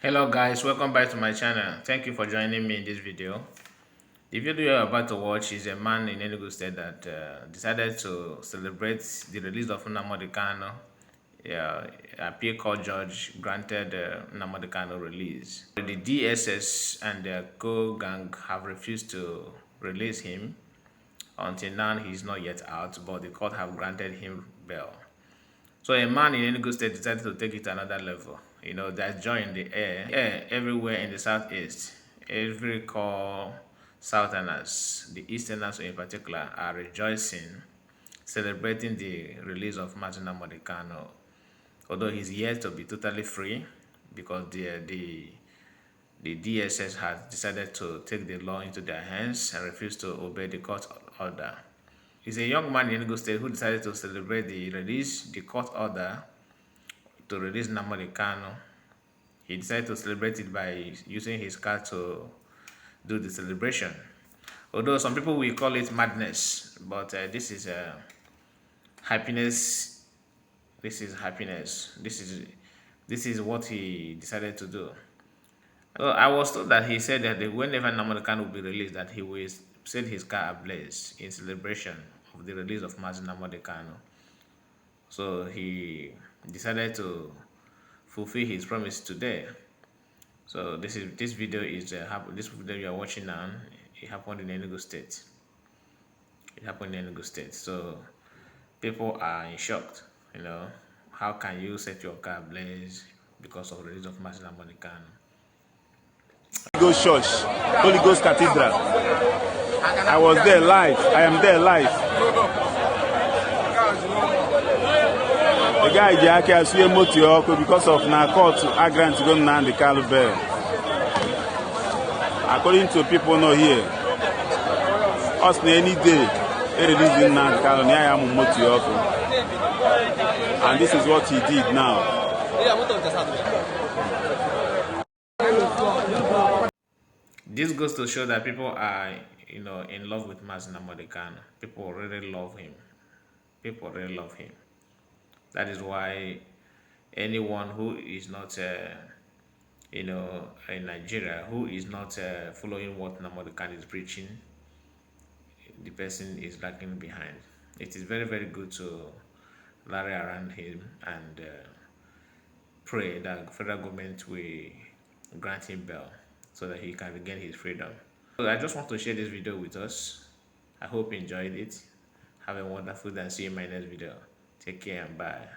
Hello guys, welcome back to my channel. Thank you for joining me in this video. The video you're about to watch is a man in Enugu state that decided to celebrate the release of Nnamdi Kanu. A peer court judge granted Nnamdi Kanu release. The DSS and their co-gang have refused to release him. Until now, he's not yet out, but the court have granted him bail. So a man in Enugu state decided to take it to another level. There's joy in the air everywhere in the southeast. Every core southerners, the easterners in particular, are rejoicing, celebrating the release of Nnamdi Kanu. Although he's yet to be totally free, because the DSS has decided to take the law into their hands and refuse to obey the court order. He's a young man in Enugu State who decided to celebrate the court order to release Nnamdi Kanu. He decided to celebrate it by using his car to do the celebration. Although some people will call it madness, but this is happiness. This is happiness. This is what he decided to do. So I was told that he said that whenever Nnamdi Kanu will be released, that he will set his car ablaze in celebration of the release of Nnamdi Kanu. So he decided to fulfill his promise today. So this video you are watching now. It happened in Enugu State. So people are in shock. How can you set your car ablaze because of the release of Nnamdi Kanu? Holy Ghost Church, Holy Ghost Cathedral. I was there live. I am there live. The guy Jackie has because of court grant to go na the Kanu bail. According to people know here, us any day they release the Kanu. And this is what he did now. This goes to show that people are, in love with Nnamdi Kanu. People really love him. That is why anyone who is not, in Nigeria, who is not following what Nnamdi Kanu is preaching, the person is lagging behind. It is very, very good to rally around him and pray that the federal government will grant him bail so that he can regain his freedom. So I just want to share this video with us. I hope you enjoyed it. Have a wonderful day and see you in my next video. Take care and bye.